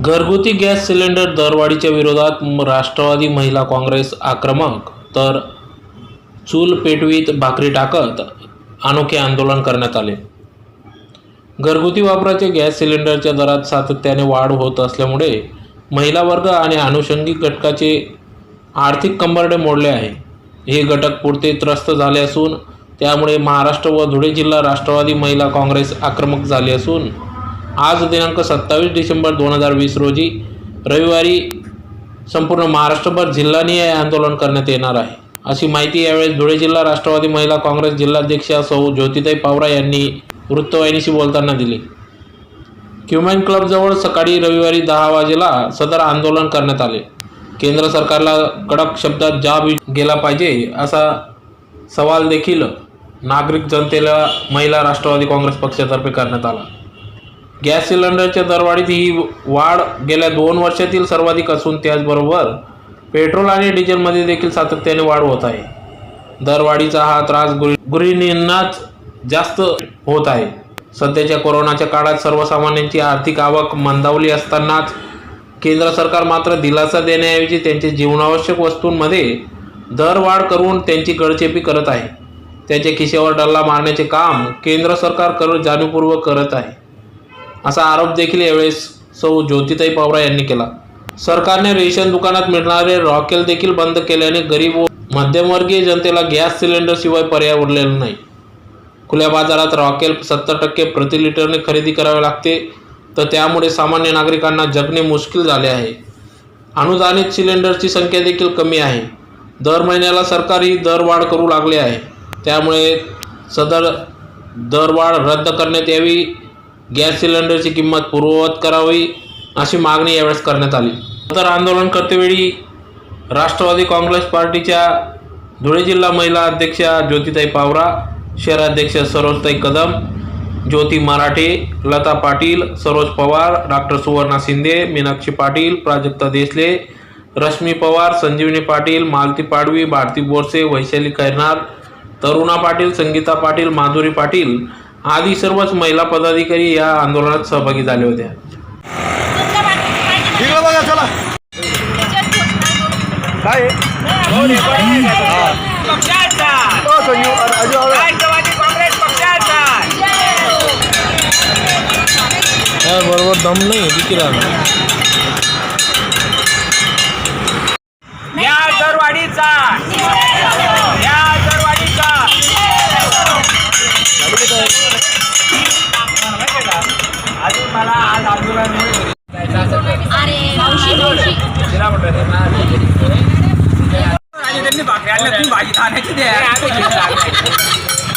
घरगुती gas cylinder दरवाढीच्या विरोधात राष्ट्रवादी महिला काँग्रेस आक्रमक, तर चूल पेटवीत भाकरी टाकत अनोखे आंदोलन करण्यात आले. घरगुती वापराचे गॅस सिलेंडरच्या दरात सातत्याने वाढ होत असल्यामुळे महिला वर्ग आणि अनुषंगिक घटकाचे आर्थिक कंबरडे मोडले आहे. हे घटक पुरते त्रस्त झाले असून त्यामुळे महाराष्ट्र व धुळे जिल्हा राष्ट्रवादी महिला काँग्रेस आक्रमक झाले असून आज दिनांक 27 डिसेंबर 2020 रोजी रविवारी संपूर्ण महाराष्ट्रभर जिल्हानिहाय आंदोलन करण्यात येणार आहे, अशी माहिती यावेळी धुळे जिल्हा राष्ट्रवादी महिला काँग्रेस जिल्हाध्यक्षा सौ ज्योतिताई पावरा यांनी वृत्तवाहिनीशी बोलताना दिली. क्युमेन क्लबजवळ सकाळी रविवारी 10 वाजेला सदर आंदोलन करण्यात आले. केंद्र सरकारला कडक शब्दात जाब गेला पाहिजे असा सवाल देखील नागरिक जनतेला महिला राष्ट्रवादी काँग्रेस पक्षातर्फे करण्यात आला. गॅस सिलेंडरच्या दरवाढीत ही वाढ गेल्या 2 वर्षातील सर्वाधिक असून त्याचबरोबर पेट्रोल आणि डिझेलमध्ये देखील सातत्याने वाढ होत आहे. दरवाढीचा हा त्रास गृहिणींनाच जास्त होत आहे. सध्याच्या कोरोनाच्या काळात सर्वसामान्यांची आर्थिक आवक मंदावली असतानाच केंद्र सरकार मात्र दिलासा देण्याऐवजी त्यांच्या जीवनावश्यक वस्तूंमध्ये दरवाढ करून त्यांची गळचेपी करत आहे. त्यांच्या खिशावर डल्ला मारण्याचे काम केंद्र सरकार जाणीवपूर्वक करत आहे, असा आरोप देखील यावेळेस सौ ज्योतिताई पावरा यांनी केला. सरकारने रेशन दुकानात मिळणारे रॉकेल देखील बंद केल्याने गरीब व मध्यमवर्गीय जनतेला गॅस सिलेंडर शिवाय पर्याय उरलेला नाही. खुल्या बाजारात रॉकेल 70% प्रति लिटरने खरेदी करावे लागते, तर त्यामुळे सामान्य नागरिकांना जगणे मुश्किल झाले आहे. अनुदानित सिलेंडरची संख्या देखील कमी आहे. दर महिन्याला सरकार ही दरवाढ करू लागले आहे. त्यामुळे सदर दरवाढ रद्द करण्यात यावी, गॅस सिलेंडरची किंमत पूर्ववत करावी अशी मागणी यावेळेस करण्यात आली. तर आंदोलन करतेवेळी राष्ट्रवादी काँग्रेस पार्टीच्या धुळे जिल्हा महिला अध्यक्षा ज्योतिताई पावरा, शहराध्यक्ष सरोजताई कदम, ज्योती मराठे, लता पाटील, सरोज पवार, डॉक्टर सुवर्णा शिंदे, मीनाक्षी पाटील, प्राजक्ता देसले, रश्मी पवार, संजीवनी पाटील, मालती पाडवी, भारती बोरसे, वैशाली खैरनार, तरुणा पाटील, संगीता पाटील, माधुरी पाटील आदी सर्वच महिला पदाधिकारी या आंदोलनात सहभागी झाले होते. बरोबर दम नाही देखील अजून मला आज आंदोलन त्यांनी भाकरी आणल्या, तुम्ही भाजी खाण्याची द्या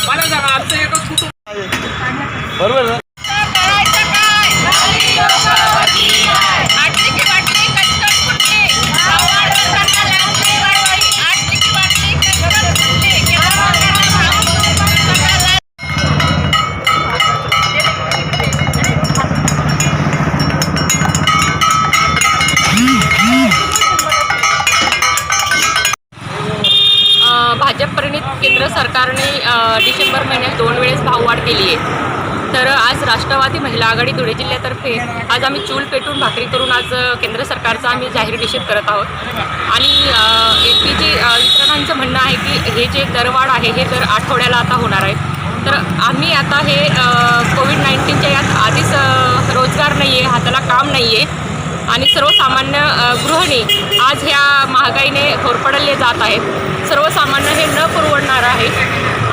मला सांगा आमचं एक बरोबर. भाजप प्रणित केंद्र सरकारने डिसेंबर महिन्यात 2 वेळेस भाववाढ केली आहे. तर आज राष्ट्रवादी महिला आघाडी धुळे जिल्ह्यातर्फे आज आम्ही चूल पेटून भाकरी करून आज केंद्र सरकारचा आम्ही जाहीर निषेध करत आहोत. आणि LPG वितरणांचं म्हणणं आहे की हे जे दरवाढ आहे हे दर आठवड्याला आता होणार आहे. तर आम्ही आता हे कोविड-19च्या यात आधीच रोजगार नाही आहे, हाताला काम नाही आहे आणि सर्वसामान्य गृहिणी आज ह्या महागाईने होरपळले जात आहेत. सर्वसामान्य हे न परवडणारं आहे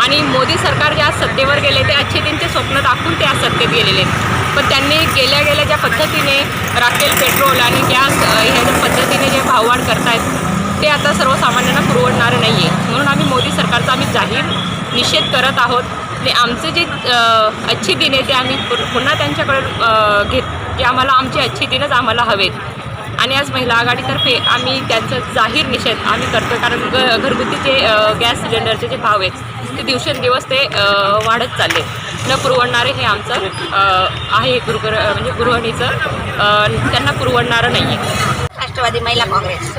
आणि मोदी सरकार ज्या सत्तेवर गेले ते अच्छे दिनचे स्वप्न दाखवून ते आज सत्तेत गेलेले आहेत. पण त्यांनी गेल्या ज्या पद्धतीने राखेल पेट्रोल आणि गॅस ह्या ज्या पद्धतीने जे भाववाढ करतायत ते आता सर्वसामान्यांना परवडणारं नाही आहे. म्हणून आम्ही मोदी सरकारचा आम्ही जाहीर निषेध करत आहोत. आणि आमचे जे अच्छे दिन आहे ते आम्ही पुन्हा त्यांच्याकडे घेत की आम्हाला आमचे अच्छे दिनच आम्हाला हवेत. आणि आज महिला आघाडीतर्फे आम्ही त्यांचा जाहीर निषेध आम्ही करतो, कारण घरगुतीचे गॅस सिलेंडरचे जे भाव आहेत ते दिवसेंदिवस ते वाढत चालले. न पुरवडणारे हे आमचं आहे म्हणजे गृहिणीचं त्यांना पुरवडणारं नाही आहे. राष्ट्रवादी महिला काँग्रेस.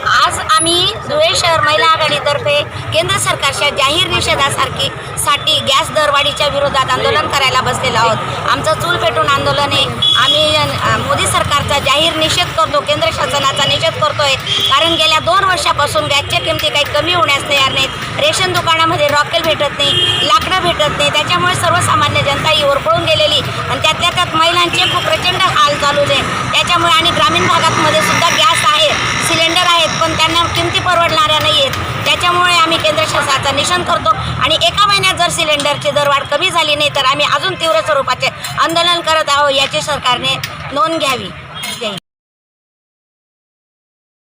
आज आम्ही धुळे शहर महिला आघाडीतर्फे केंद्र सरकारच्या जाहीर निषेधासाठी गॅस दरवाढीच्या विरोधात आंदोलन करायला बसलेलो आहोत. आमचं चूल पेटून आंदोलन आहे. आम्ही मोदी सरकारचा जाहीर निषेध करतो, केंद्र शासनाचा निषेध करतोय. कारण गेल्या 2 वर्षापासून गॅसच्या किमती काही कमी होण्यास तयार नाहीत. रेशन दुकानामध्ये रॉकेल भेटत नाही, लाकडं भेटत नाही. त्याच्यामुळे सर्वसामान्य जनता ही ओरपळून गेलेली आणि त्यातल्या त्यात महिलांचे खूप प्रचंड हाल चालू आहे. त्याच्यामुळे आणि ग्रामीण भागातमध्ये सुद्धा गॅस आहे, सिलेंडर आहेत, पण त्यांना किमती परवडणाऱ्या नाही आहेत. त्याच्यामुळे आम्ही केंद्र शासनाचा निषेध करतो आणि एका महिन्यात जर सिलेंडरची दरवाढ कमी झाली नाही तर आम्ही अजून तीव्र स्वरूपाचे आंदोलन करत आहोत. याची सरकारने नोंद घ्यावी.